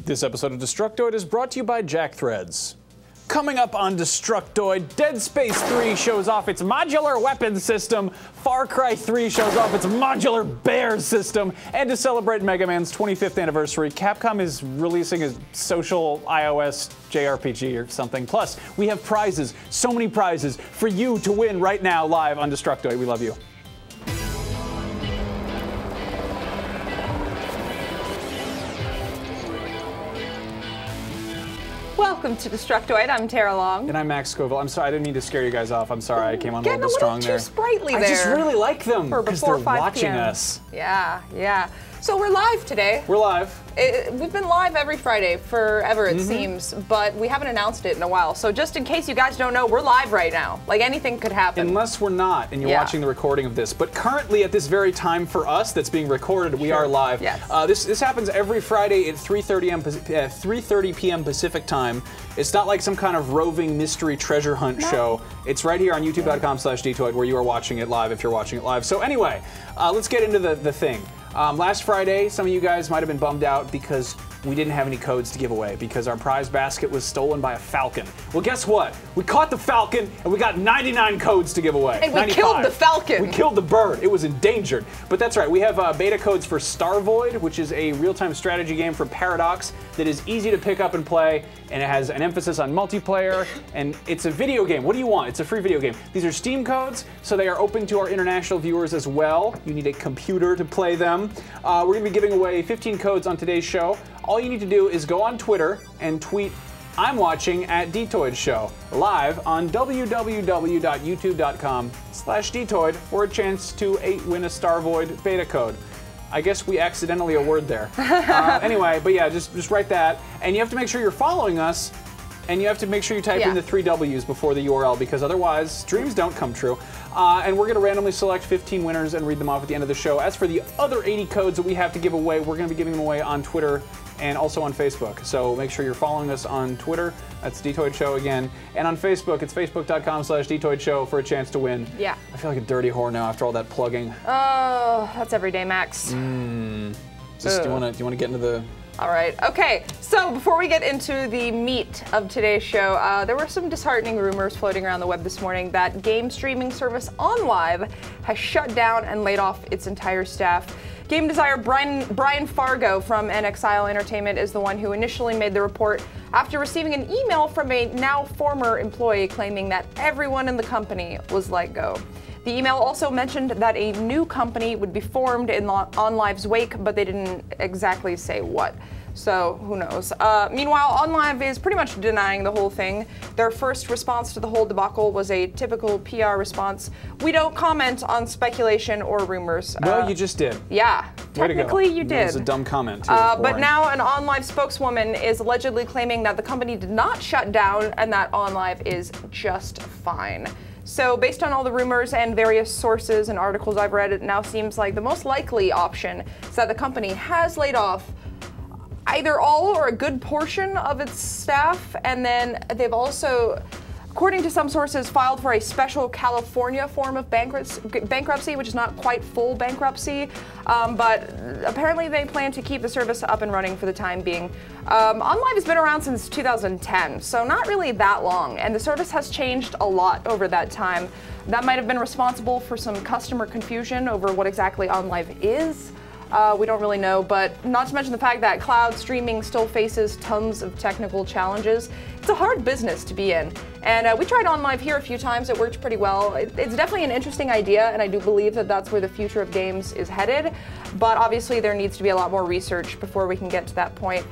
This episode of Destructoid is brought to you by Jack Threads. Coming up on Destructoid, Dead Space 3 shows off its modular weapon system, Far Cry 3 shows off its modular bear system, and to celebrate Mega Man's 25th anniversary, Capcom is releasing a social iOS JRPG or something. Plus, we have prizes, so many prizes for you to win right now live on Destructoid. We love you. Welcome to Destructoid. I'm Tara Long. And I'm Max Scoville. I'm sorry, I didn't mean to scare you guys off. I'm sorry, I came on a little bit strong there. Getting a little too sprightly there. I just really like them because they're 5 watching PM. us. Yeah. So we're live today. We're live. We've been live every Friday forever, it seems, but we haven't announced it in a while. So just in case you guys don't know, we're live right now. Like, anything could happen. Unless we're not, and you're watching the recording of this. But currently, at this very time for us that's being recorded, we are live. Yes. This happens every Friday at 3:30 p.m. Pacific time. It's not like some kind of roving mystery treasure hunt show. It's right here on youtube.com/dtoid where you are watching it live if you're watching it live. So anyway, let's get into the thing. Last Friday, some of you guys might have been bummed out because we didn't have any codes to give away because our prize basket was stolen by a falcon. Well, guess what? We caught the falcon and we got 99 codes to give away. And we 95. killed the falcon. We killed the bird. It was endangered. But that's right. We have beta codes for Starvoid, which is a real-time strategy game from Paradox that is easy to pick up and play, and it has an emphasis on multiplayer, and it's a video game. What do you want? It's a free video game. These are Steam codes, so they are open to our international viewers as well. You need a computer to play them. We're going to be giving away 15 codes on today's show. All you need to do is go on Twitter and tweet I'm watching at Dtoid Show live on www.youtube.com/Dtoid for a chance to win a Starvoid beta code. I guess we accidentally a word there. Anyway, but yeah, just write that. And you have to make sure you're following us, and you have to make sure you type in the 3 W's before the URL, because otherwise dreams don't come true. And we're going to randomly select 15 winners and read them off at the end of the show. As for the other 80 codes that we have to give away, we're going to be giving them away on Twitter and also on Facebook. So make sure you're following us on Twitter. That's Dtoid Show again. And on Facebook, it's facebook.com/Dtoid Show for a chance to win. Yeah. I feel like a dirty whore now after all that plugging. Oh, that's every day, Max. Do you want to get into the... All right. Okay. So before we get into the meat of today's show, there were some disheartening rumors floating around the web this morning that game streaming service OnLive has shut down and laid off its entire staff. Game designer Brian Fargo from NXile Entertainment is the one who initially made the report after receiving an email from a now former employee claiming that everyone in the company was let go. The email also mentioned that a new company would be formed in OnLive's wake, but they didn't exactly say what. So who knows? Meanwhile, OnLive is pretty much denying the whole thing. Their first response to the whole debacle was a typical PR response. We don't comment on speculation or rumors. Well, you just did. Yeah, technically you did. That was a dumb comment, too. But now an OnLive spokeswoman is allegedly claiming that the company did not shut down and that OnLive is just fine. So based on all the rumors and various sources and articles I've read, it now seems like the most likely option is that the company has laid off either all or a good portion of its staff, and then they've also, according to some sources, filed for a special California form of bankruptcy, which is not quite full bankruptcy, but apparently they plan to keep the service up and running for the time being. OnLive has been around since 2010, so not really that long, and the service has changed a lot over that time. That might have been responsible for some customer confusion over what exactly OnLive is. We don't really know, but not to mention the fact that cloud streaming still faces tons of technical challenges. It's a hard business to be in. And we tried OnLive here a few times. It worked pretty well. It's definitely an interesting idea, and I do believe that that's where the future of games is headed. But obviously there needs to be a lot more research before we can get to that point.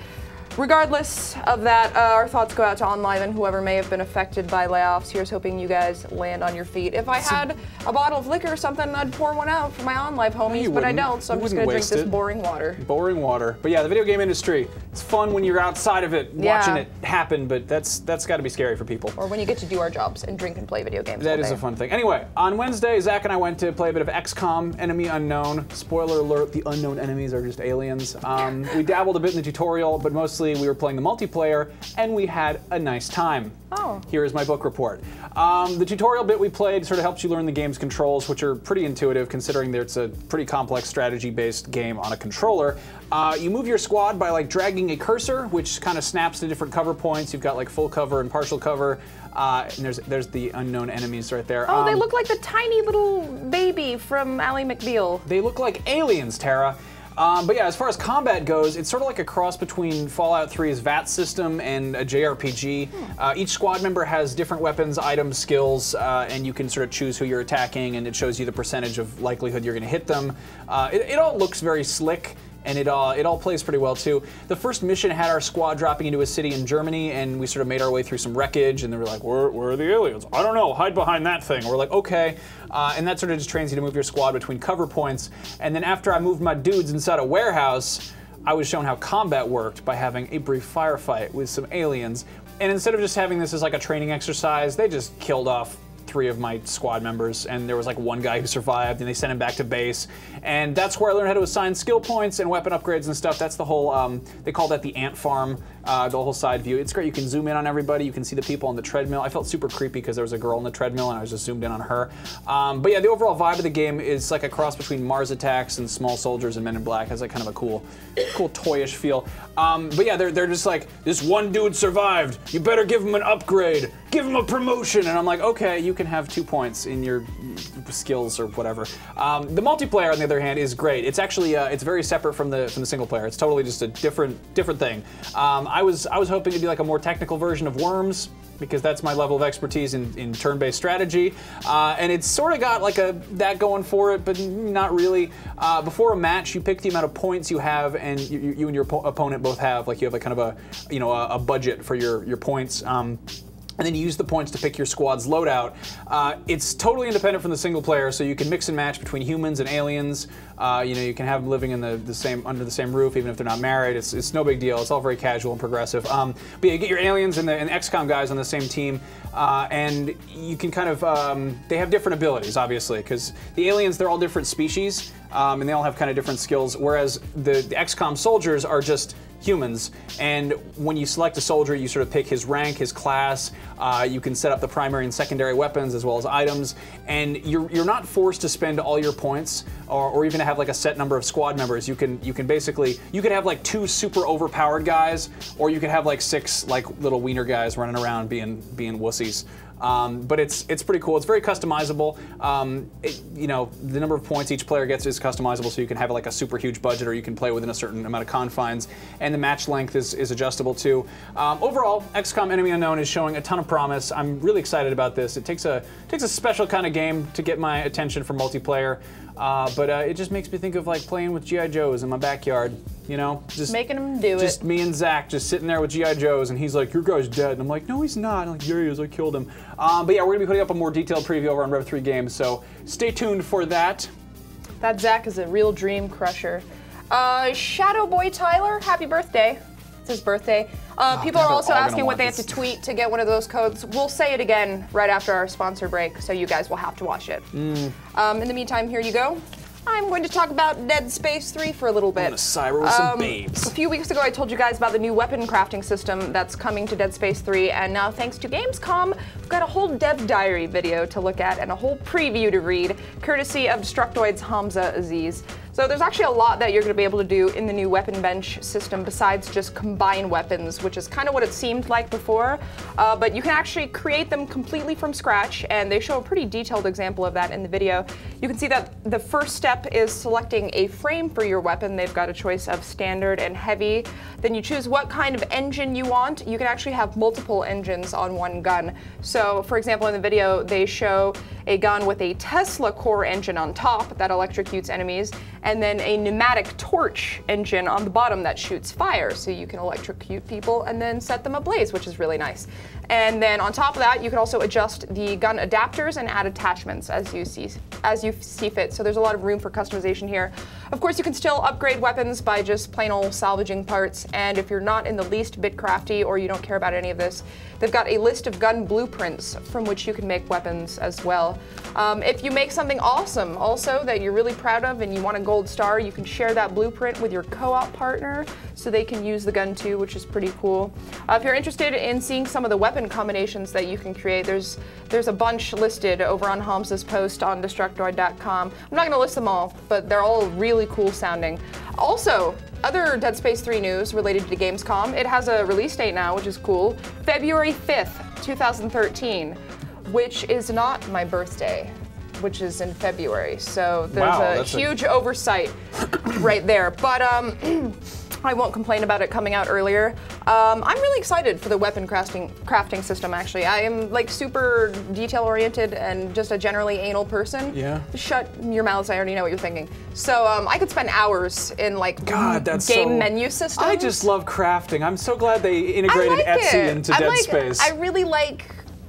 Regardless of that, our thoughts go out to OnLive and whoever may have been affected by layoffs. Here's hoping you guys land on your feet. If I had a bottle of liquor or something, I'd pour one out for my OnLive homies, but I don't, so I'm just going to drink this boring water. Boring water. But yeah, the video game industry, it's fun when you're outside of it watching it happen, but that's got to be scary for people. Or when you get to do our jobs and drink and play video games That is a fun thing. Anyway, on Wednesday, Zach and I went to play a bit of XCOM, Enemy Unknown. Spoiler alert, the unknown enemies are just aliens. We dabbled a bit in the tutorial, but mostly obviously, we were playing the multiplayer, and we had a nice time. Oh. Here is my book report. The tutorial bit we played sort of helps you learn the game's controls, which are pretty intuitive considering that it's a pretty complex strategy-based game on a controller. You move your squad by like dragging a cursor, which kind of snaps to different cover points. You've got like full cover and partial cover. And there's the unknown enemies right there. Oh, they look like the tiny little baby from Ally McBeal. They look like aliens, Tara. But yeah, as far as combat goes, it's sort of like a cross between Fallout 3's VAT system and a JRPG. Each squad member has different weapons, items, skills, and you can sort of choose who you're attacking, and it shows you the percentage of likelihood you're going to hit them. It all looks very slick. And it all plays pretty well too. The first mission had our squad dropping into a city in Germany, and we sort of made our way through some wreckage, and they were like, where are the aliens? I don't know, hide behind that thing. We're like, okay. And that sort of just trains you to move your squad between cover points. And then after I moved my dudes inside a warehouse, I was shown how combat worked by having a brief firefight with some aliens. And instead of just having this as like a training exercise, they just killed off 3 of my squad members, and there was like 1 guy who survived, and they sent him back to base. And that's where I learned how to assign skill points and weapon upgrades and stuff. That's the whole, they call that the ant farm, the whole side view. It's great. You can zoom in on everybody. You can see the people on the treadmill. I felt super creepy because there was a girl on the treadmill, and I was just zoomed in on her. But yeah, the overall vibe of the game is like a cross between Mars Attacks and Small Soldiers and Men in Black. It has like kind of a cool toyish feel. But yeah, they're just like, this one dude survived. You better give him an upgrade. Give him a promotion. And I'm like, okay, you can have 2 points in your skills or whatever. The multiplayer, on the other hand, is great. It's actually it's very separate from the single player. It's totally just a different thing. I was hoping to be like a more technical version of Worms, because that's my level of expertise in turn-based strategy, and it's sort of got like that going for it, but not really. Before a match, you pick the amount of points you have, and you and your opponent both have like you have like kind of a budget for your points. And then you use the points to pick your squad's loadout. It's totally independent from the single player, so you can mix and match between humans and aliens. You can have them living in under the same roof, even if they're not married. It's no big deal. It's all very casual and progressive. But yeah, you get your aliens and the XCOM guys on the same team, and you can kind of they have different abilities, obviously, because the aliens, they're all different species, and they all have kind of different skills. Whereas the XCOM soldiers are just humans, and when you select a soldier, you sort of pick his rank, his class. You can set up the primary and secondary weapons as well as items, and you're not forced to spend all your points or even to have like a set number of squad members. You can basically have like 2 super overpowered guys, or you could have like 6 like little wiener guys running around being wussies. But it's pretty cool. It's very customizable. The number of points each player gets is customizable, so you can have like a super huge budget, or you can play within a certain amount of confines. And the match length is adjustable too. Overall, XCOM Enemy Unknown is showing a ton of promise. I'm really excited about this. It takes a special kind of game to get my attention for multiplayer. But it just makes me think of like playing with G.I. Joes in my backyard, just making them do it. Just me and Zach just sitting there with G.I. Joes, and he's like, your guy's dead. And I'm like, no, he's not. I'm like, yeah, he is. I killed him. But yeah, we're going to be putting up a more detailed preview over on Rev3 Games, so stay tuned for that. That Zach is a real dream crusher. Shadow Boy Tyler, happy birthday. It's his birthday. People are also asking what they have to tweet to get one of those codes. We'll say it again right after our sponsor break, so you guys will have to watch it. In the meantime, here you go. I'm going to talk about Dead Space 3 for a little bit. I'm gonna cyber with some babes. A few weeks ago, I told you guys about the new weapon crafting system that's coming to Dead Space 3, and now thanks to Gamescom, we've got a whole dev diary video to look at and a whole preview to read, courtesy of Destructoid's Hamza Aziz. So there's actually a lot that you're going to be able to do in the new weapon bench system besides just combine weapons, which is kind of what it seemed like before. But you can actually create them completely from scratch, and they show a pretty detailed example of that in the video. You can see that the first step is selecting a frame for your weapon. They've got a choice of standard and heavy. Then you choose what kind of engine you want. You can actually have multiple engines on one gun. So for example, in the video, they show a gun with a Tesla core engine on top that electrocutes enemies, and then a pneumatic torch engine on the bottom that shoots fire, so you can electrocute people and then set them ablaze, which is really nice. And then on top of that, you can also adjust the gun adapters and add attachments as you see fit. So there's a lot of room for customization here. Of course, you can still upgrade weapons by just plain old salvaging parts. And if you're not in the least bit crafty or you don't care about any of this, they've got a list of gun blueprints from which you can make weapons as well. well. If you make something awesome also that you're really proud of and you want a gold star, you can share that blueprint with your co-op partner so they can use the gun too, which is pretty cool. If you're interested in seeing some of the weapon combinations that you can create, there's a bunch listed over on Hamza's post on Destructoid.com. I'm not going to list them all, but they're all really cool sounding. Also, other Dead Space 3 news related to Gamescom. It has a release date now, which is cool. February 5th, 2013, which is not my birthday, which is in February. So there's a huge oversight right there. But I won't complain about it coming out earlier. I'm really excited for the weapon crafting system, actually. I am like super detail-oriented and just a generally anal person. Yeah. Shut your mouths, I already know what you're thinking. So I could spend hours in like game menu systems. I just love crafting. I'm so glad they integrated Etsy into Dead Space. I really like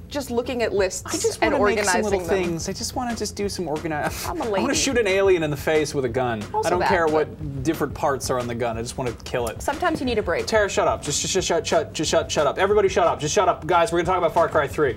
just looking at lists and organizing them. Things. I just want to just do some organizing. I'm a lady. I want to shoot an alien in the face with a gun. Also I don't care what different parts are on the gun. I just want to kill it. Sometimes you need a break. Tara, shut up. Just shut up. Everybody shut up. Just shut up. Guys, we're going to talk about Far Cry 3.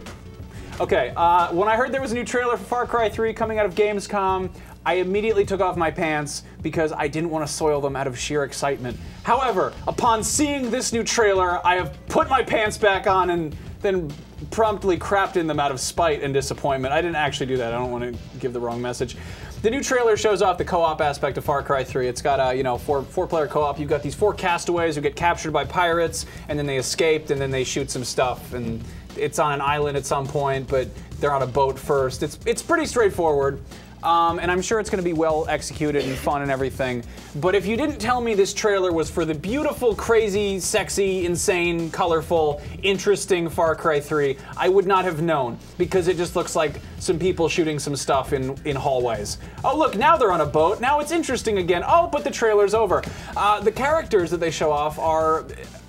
Okay, when I heard there was a new trailer for Far Cry 3 coming out of Gamescom, I immediately took off my pants because I didn't want to soil them out of sheer excitement. However, upon seeing this new trailer, I have put my pants back on and then promptly crapped in them out of spite and disappointment. I didn't actually do that. I don't want to give the wrong message. The new trailer shows off the co-op aspect of Far Cry 3. It's got a four-player co-op. You've got these 4 castaways who get captured by pirates, and then they escaped, and then they shoot some stuff. And it's on an island at some point, but they're on a boat first. It's pretty straightforward. And I'm sure it's going to be well executed and fun and everything. But if you didn't tell me this trailer was for the beautiful, crazy, sexy, insane, colorful, interesting Far Cry 3, I would not have known, because it just looks like some people shooting some stuff in hallways. Oh look, now they're on a boat. Now it's interesting again. Oh, but the trailer's over. The characters that they show off are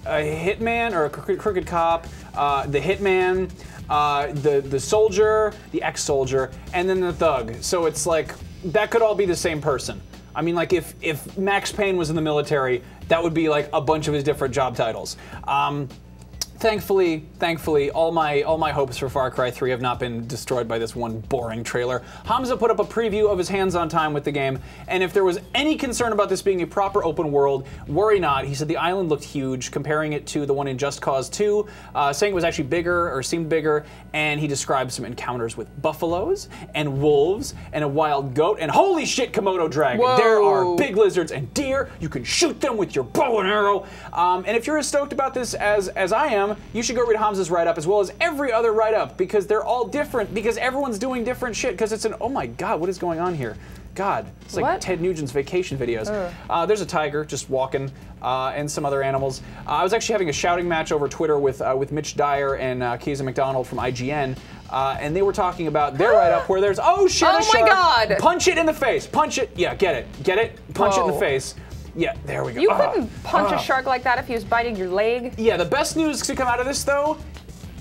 a hitman or a crooked cop, the hitman, the soldier, the ex-soldier, and then the thug. So it's like, that could all be the same person. I mean, like, if Max Payne was in the military, that would be like a bunch of his different job titles. Thankfully, all my hopes for Far Cry 3 have not been destroyed by this one boring trailer. Hamza put up a preview of his hands-on time with the game, and if there was any concern about this being a proper open world, worry not. He said the island looked huge, comparing it to the one in Just Cause 2, saying it was actually bigger, or seemed bigger, and he described some encounters with buffaloes, and wolves, and a wild goat, and holy shit, Komodo dragon. Whoa. There are big lizards and deer. You can shoot them with your bow and arrow. And if you're as stoked about this as I am, you should go read Hamza's write-up as well as every other write-up, because they're all different, because everyone's doing different shit, because it's an, oh my god, what is going on here? God, it's like Ted Nugent's vacation videos. There's a tiger just walking, and some other animals. I was actually having a shouting match over Twitter with Mitch Dyer and Keza McDonald from IGN, and they were talking about their write-up where there's, oh shit, a shark. Oh my god! Punch it in the face, punch it, yeah, get it, punch it in the face. Yeah, there we go. You couldn't punch a shark like that if he was biting your leg. Yeah, the best news to come out of this, though,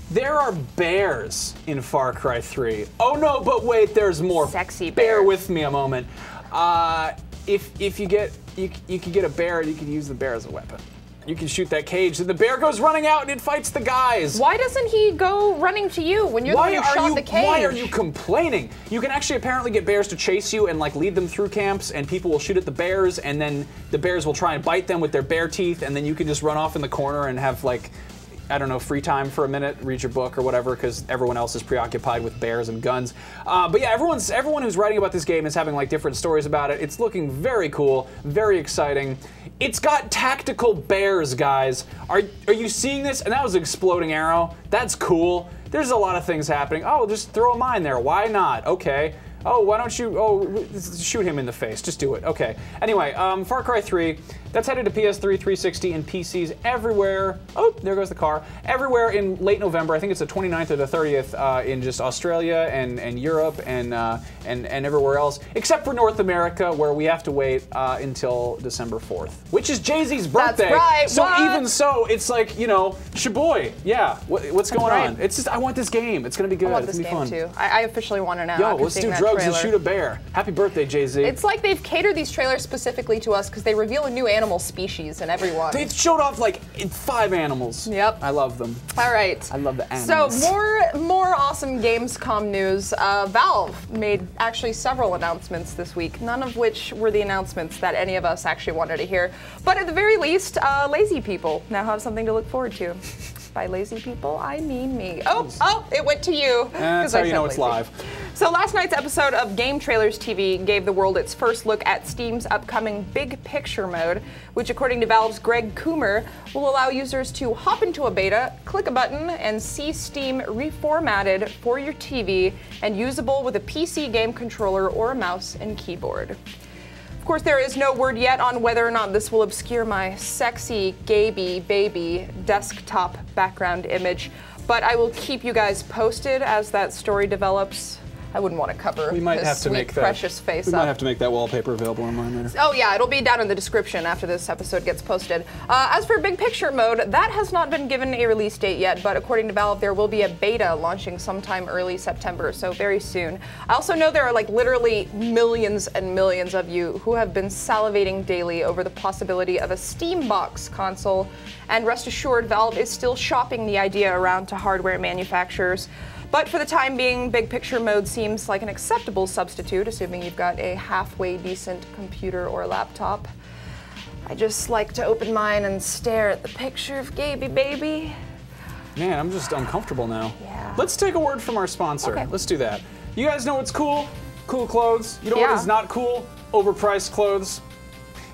there are bears in Far Cry 3. Oh no, but wait, there's more. Sexy bears. Bear with me a moment. If you could get a bear, you could use the bear as a weapon. You can shoot that cage, and the bear goes running out and it fights the guys. Why doesn't he go running to you when you're the one who shot the cage? Why are you complaining? You can actually apparently get bears to chase you and like lead them through camps, and people will shoot at the bears, and then the bears will try and bite them with their bear teeth, and then you can just run off in the corner and have like, I don't know, free time for a minute, read your book or whatever, because everyone else is preoccupied with bears and guns. But yeah, everyone who's writing about this game is having like different stories about it. It's looking very cool, very exciting. It's got tactical bears, guys. Are you seeing this? And that was an exploding arrow. That's cool. There's a lot of things happening. Oh, just throw a mine there. Why not? Okay. Oh, why don't you, shoot him in the face. Just do it. Okay. Anyway, Far Cry 3, that's headed to PS3, 360, and PCs everywhere. Oh, there goes the car. Everywhere in late November. I think it's the 29th or the 30th in just Australia and Europe and everywhere else, except for North America, where we have to wait until December 4th, which is Jay-Z's birthday. That's right. So what? Even so, it's like, you know, shaboy. Yeah. What's going on? It's just, I want this game. It's gonna be good. I want this game fun. Too. I officially want it now. Yo, let's do drugs and shoot a bear. Happy birthday, Jay-Z. It's like they've catered these trailers specifically to us because they reveal a new animal species in every one. They showed off like 5 animals. Yep. I love them. All right. I love the animals. So more awesome Gamescom news. Valve made actually several announcements this week, none of which were the announcements that any of us actually wanted to hear. But at the very least, lazy people now have something to look forward to. By lazy people, I mean me. Oh, it went to you. That's how you know it's live. So last night's episode of Game Trailers TV gave the world its first look at Steam's upcoming Big Picture mode, which according to Valve's Greg Coomer, will allow users to hop into a beta, click a button, and see Steam reformatted for your TV and usable with a PC game controller or a mouse and keyboard. Of course, there is no word yet on whether or not this will obscure my sexy, gaby, baby desktop background image, but I will keep you guys posted as that story develops. I wouldn't want to cover his sweet, precious face up. We might have to make that wallpaper available online later. Oh yeah, it'll be down in the description after this episode gets posted. As for Big Picture mode, that has not been given a release date yet, but according to Valve, there will be a beta launching sometime early September, so very soon. I also know there are like literally millions and millions of you who have been salivating daily over the possibility of a Steam Box console, and rest assured, Valve is still shopping the idea around to hardware manufacturers. But for the time being, Big Picture mode seems like an acceptable substitute, assuming you've got a halfway decent computer or laptop. I just like to open mine and stare at the picture of Gaby Baby. Man, I'm just uncomfortable now. Yeah. Let's take a word from our sponsor. Okay. Let's do that. You guys know what's cool? Cool clothes. You know what is not cool? Overpriced clothes.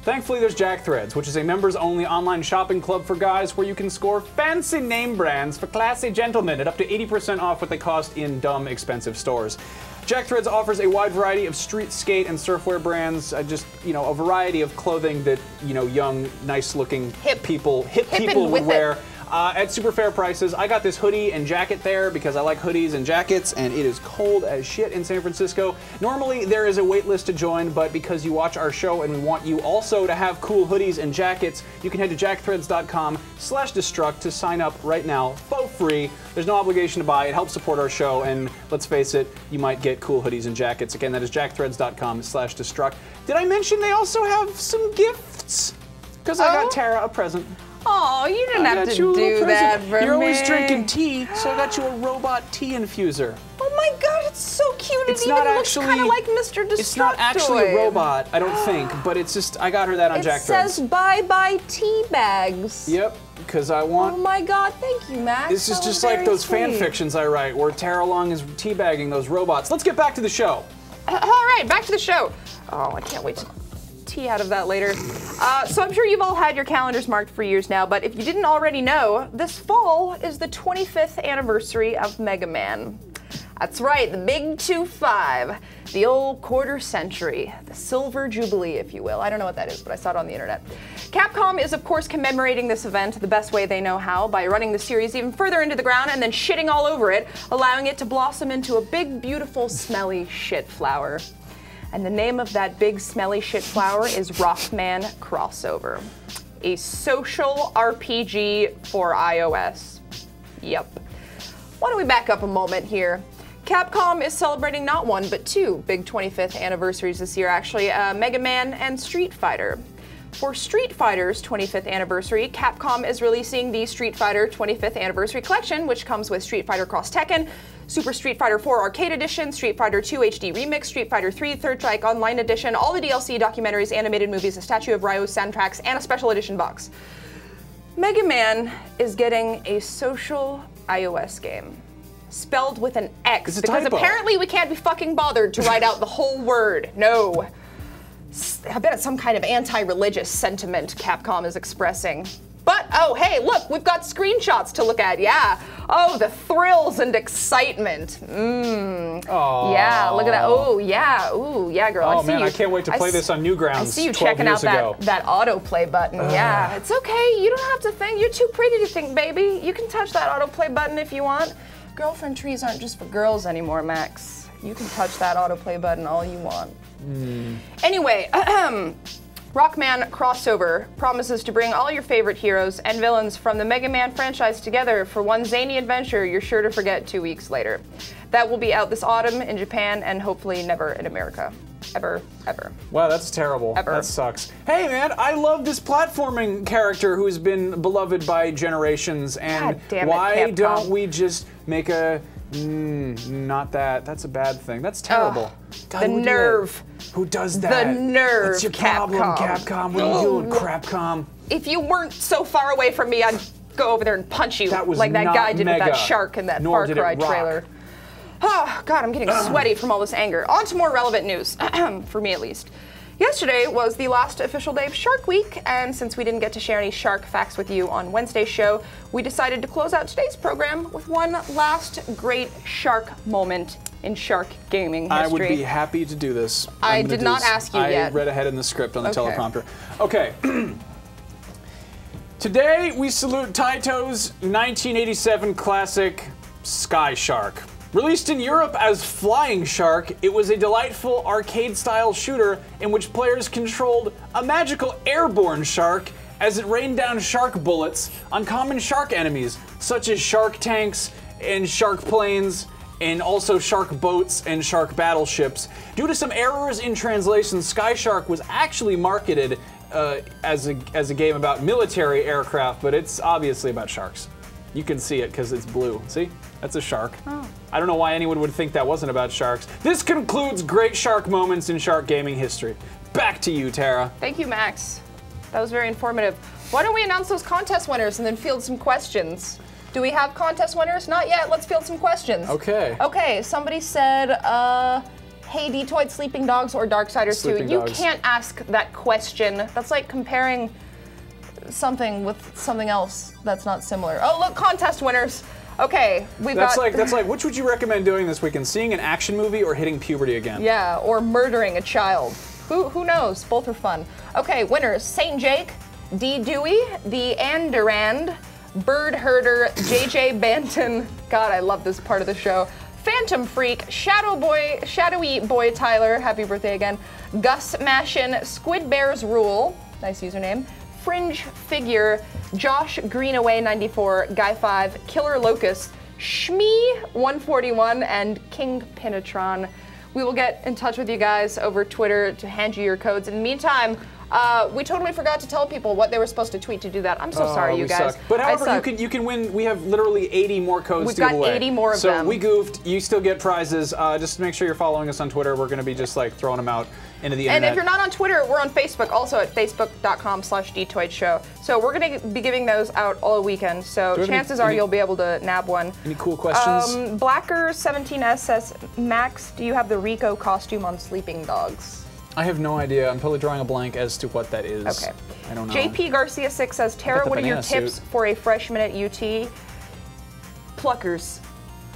Thankfully, there's Jack Threads, which is a members-only online shopping club for guys where you can score fancy name brands for classy gentlemen at up to 80% off what they cost in dumb, expensive stores. Jack Threads offers a wide variety of street skate and surfwear brands, just, a variety of clothing that, young, nice-looking people would wear. At super fair prices. I got this hoodie and jacket there because I like hoodies and jackets, and it is cold as shit in San Francisco. Normally there is a wait list to join, but because you watch our show and we want you also to have cool hoodies and jackets, you can head to jackthreads.com/destruct to sign up right now for free. There's no obligation to buy. It helps support our show, and let's face it, you might get cool hoodies and jackets. Again, that is jackthreads.com/destruct. Did I mention they also have some gifts? Because I got Tara a present. Oh, you didn't have to do that for me. You're always drinking tea, so I got you a robot tea infuser. Oh my god, it's so cute. It's not actually, looks kind of like Mr. Destructoid. It's not actually a robot, I don't think, but it's just, I got her that on Jack Threads. It says bye-bye tea bags. Yep, because I want... Oh my god, thank you, Max. This is just like those fan fictions I write, where Tara Long is teabagging those robots. Let's get back to the show. All right, back to the show. Oh, I can't wait to tea out of that later. So I'm sure you've all had your calendars marked for years now, but if you didn't already know, this fall is the 25th anniversary of Mega Man. That's right, the big 2-5, the old quarter century, the silver jubilee, if you will. I don't know what that is, but I saw it on the internet. Capcom is, of course, commemorating this event the best way they know how by running the series even further into the ground and then shitting all over it, allowing it to blossom into a big, beautiful, smelly shit flower. And the name of that big, smelly shit flower is Rockman Crossover, a social RPG for iOS. Yep. Why don't we back up a moment here? Capcom is celebrating not one, but 2 big 25th anniversaries this year, actually, Mega Man and Street Fighter. For Street Fighter's 25th anniversary, Capcom is releasing the Street Fighter 25th Anniversary Collection, which comes with Street Fighter Cross Tekken, Super Street Fighter 4 Arcade Edition, Street Fighter 2 HD Remix, Street Fighter 3 Third Strike Online Edition, all the DLC, documentaries, animated movies, a statue of Ryo, soundtracks, and a special edition box. Mega Man is getting a social iOS game. Spelled with an X, because apparently we can't be fucking bothered to write out the whole word. No. I bet it's some kind of anti-religious sentiment Capcom is expressing. But, oh, hey, look, we've got screenshots to look at, yeah. Oh, the thrills and excitement. Aww. Yeah, look at that. Oh, yeah. Ooh, yeah, girl. Oh, man, I can't wait to play this on Newgrounds. I see you checking out that autoplay button. Yeah, it's okay. You don't have to think. You're too pretty to think, baby. You can touch that autoplay button if you want. Girlfriend trees aren't just for girls anymore, Max. You can touch that autoplay button all you want. Anyway, Rockman Crossover promises to bring all your favorite heroes and villains from the Mega Man franchise together for one zany adventure you're sure to forget 2 weeks later. That will be out this autumn in Japan and hopefully never in America. ever, ever. Wow, that's terrible. Ever. That sucks. Hey, man, I love this platforming character who's been beloved by generations, and God damn it, why Capcom. don't we just make a... not that. That's a bad thing. That's terrible. God, The who did nerve. that? Who does that? The nerve, What's your problem, Capcom. Capcom? What are you doing, Crapcom? If you weren't so far away from me, I'd go over there and punch you That was like that not guy did with Mega, that shark in that nor Far did it Cry rock. trailer. Oh, God, I'm getting sweaty from all this anger. On to more relevant news, for me at least. Yesterday was the last official day of Shark Week, and since we didn't get to share any shark facts with you on Wednesday's show, we decided to close out today's program with one last great shark moment in shark gaming history. I would be happy to do this. I I'm gonna did do not this. ask you yet. I read ahead in the script on the Okay. teleprompter. Okay. Today, we salute Taito's 1987 classic, Sky Shark. Released in Europe as Flying Shark, it was a delightful arcade-style shooter in which players controlled a magical airborne shark as it rained down shark bullets on common shark enemies, such as shark tanks and shark planes, and also shark boats and shark battleships. Due to some errors in translation, Sky Shark was actually marketed as a game about military aircraft, but it's obviously about sharks. You can see it because it's blue. See? That's a shark. Oh. I don't know why anyone would think that wasn't about sharks. This concludes great shark moments in shark gaming history. Back to you, Tara. Thank you, Max. That was very informative. Why don't we announce those contest winners and then field some questions? Do we have contest winners? Not yet. Let's field some questions. Okay. Okay, somebody said, hey, Detoid, Sleeping Dogs or Darksiders 2? Sleeping You Dogs. can't ask that question. That's like comparing something with something else that's not similar. Oh, look, contest winners. Okay, we've That's got... like, which would you recommend doing this weekend? Seeing an action movie or hitting puberty again? Yeah, or murdering a child. Who knows? Both are fun. Okay, winners: Saint Jake, D. Dewey, The Andurand, Bird Herder, JJ Banton. God, I love this part of the show. Phantom Freak, Shadowy Boy Tyler, happy birthday again. Gus Mashin, Squid Bears Rule, nice username. Fringe Figure, Josh Greenaway 94, Guy 5, Killer Locust, Shmee 141, and King Penetron. We will get in touch with you guys over Twitter to hand you your codes. In the meantime, we totally forgot to tell people what they were supposed to tweet to do that. I'm so sorry, you we guys. suck. But however, you can win. We have literally 80 more codes to give away. We've got 80 more of them. So we goofed. You still get prizes. Just make sure you're following us on Twitter. We're going to be just like throwing them out into the internet. And if you're not on Twitter, we're on Facebook, also at facebook.com/dtoidshow. So we're going to be giving those out all weekend. So chances are you'll be able to nab one. Any cool questions? Blacker17S says, Max, do you have the Rico costume on Sleeping Dogs? I have no idea. I'm totally drawing a blank as to what that is. Okay. I don't know. JP Garcia 6 says, Tara, what are your banana tips suit. for a freshman at UT? Pluckers.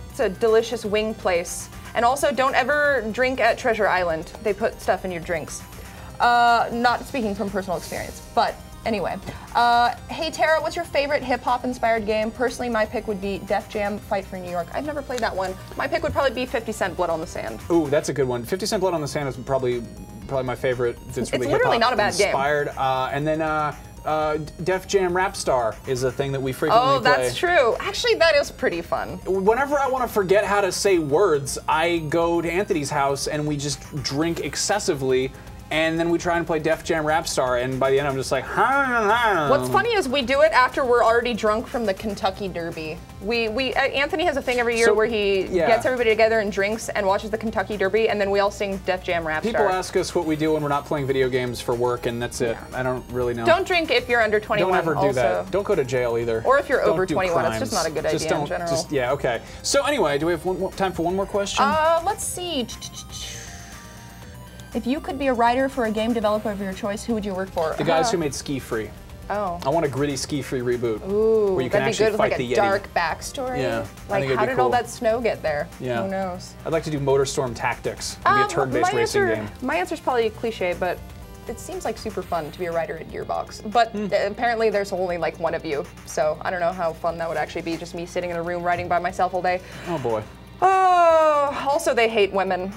It's a delicious wing place. And also, don't ever drink at Treasure Island. They put stuff in your drinks. Not speaking from personal experience, but anyway. Hey Tara, what's your favorite hip-hop inspired game? Personally, my pick would be Def Jam Fight for New York. I've never played that one. My pick would probably be 50 Cent Blood on the Sand. Ooh, that's a good one. 50 Cent Blood on the Sand is probably my favorite. It's really literally hip-hop not a bad game. inspired. And then Def Jam Rap Star is a thing that we frequently play. Oh, that's true. Actually, that is pretty fun. Whenever I want to forget how to say words, I go to Anthony's house and we just drink excessively. And then we try and play Def Jam Rap Star, and by the end I'm just like, What's funny is we do it after we're already drunk from the Kentucky Derby. Anthony has a thing every year where he gets everybody together and drinks and watches the Kentucky Derby, and then we all sing Def Jam Rap Star. People ask us what we do when we're not playing video games for work, and that's it. I don't really know. Don't drink if you're under 21. Don't ever do also. that. Don't go to jail either. Or if you're Don't over do 21, crimes. it's just not a good idea in general. Yeah, okay. So anyway, do we have time for one more question? Let's see. If you could be a writer for a game developer of your choice, who would you work for? The guys who made Ski Free. Oh. I want a gritty Ski Free reboot. Ooh, where you can that'd be actually good with fight like the a Yeti. dark backstory. Yeah, I Like, think it'd how be did all cool. that snow get there? Yeah. Who knows? I'd like to do Motorstorm Tactics. It'd be a turn-based racing game. My answer's probably cliche, but it seems like super fun to be a writer at Gearbox. But apparently there's only like one of you, so I don't know how fun that would actually be, just me sitting in a room writing by myself all day. Oh boy. Oh, also they hate women.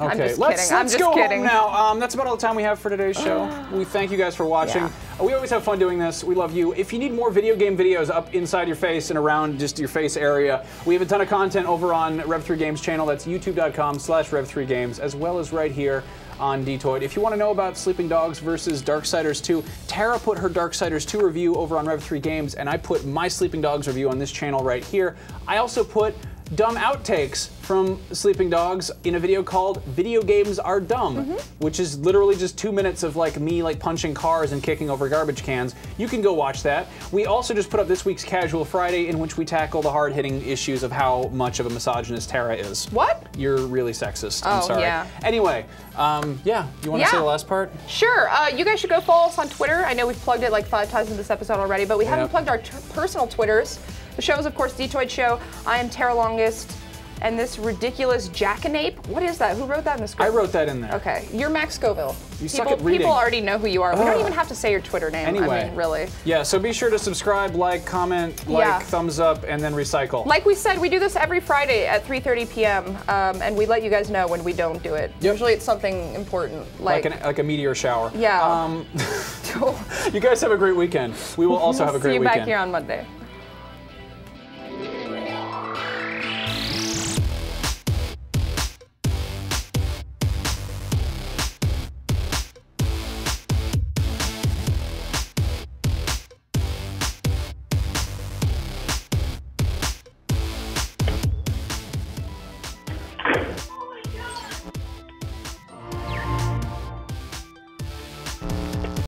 I'm Okay, just let's kidding. I'm just go kidding. home now. That's about all the time we have for today's show. We thank you guys for watching. Yeah. We always have fun doing this. We love you. If you need more video game videos up inside your face and around just your face area, we have a ton of content over on Rev3 Games channel. That's youtube.com/Rev3Games, as well as right here on Dtoid. If you want to know about Sleeping Dogs versus Darksiders 2, Tara put her Darksiders 2 review over on Rev3 Games, and I put my Sleeping Dogs review on this channel right here. I also put dumb outtakes from Sleeping Dogs in a video called Video Games Are Dumb, which is literally just 2 minutes of like me like punching cars and kicking over garbage cans. You can go watch that. We also just put up this week's Casual Friday, in which we tackle the hard-hitting issues of how much of a misogynist Tara is. What? You're really sexist. I'm sorry. Yeah. Anyway, yeah, you want to say the last part? Sure. You guys should go follow us on Twitter. I know we've plugged it like 5 times in this episode already, but we haven't plugged our personal Twitters. The show is, of course, Dtoid Show. I am Tara Longest, and this ridiculous jackanape. What is that? Who wrote that in the script? I wrote that in there. Okay. You're Max Scoville. You suck at reading. People already know who you are. We don't even have to say your Twitter name. Anyway. I mean, really. Yeah, so be sure to subscribe, like, comment, thumbs up, and then recycle. Like we said, we do this every Friday at 3:30 p.m., and we let you guys know when we don't do it. Yep. Usually it's something important. Like a meteor shower. Yeah. You guys have a great weekend. We will also have a great weekend. See you back here on Monday.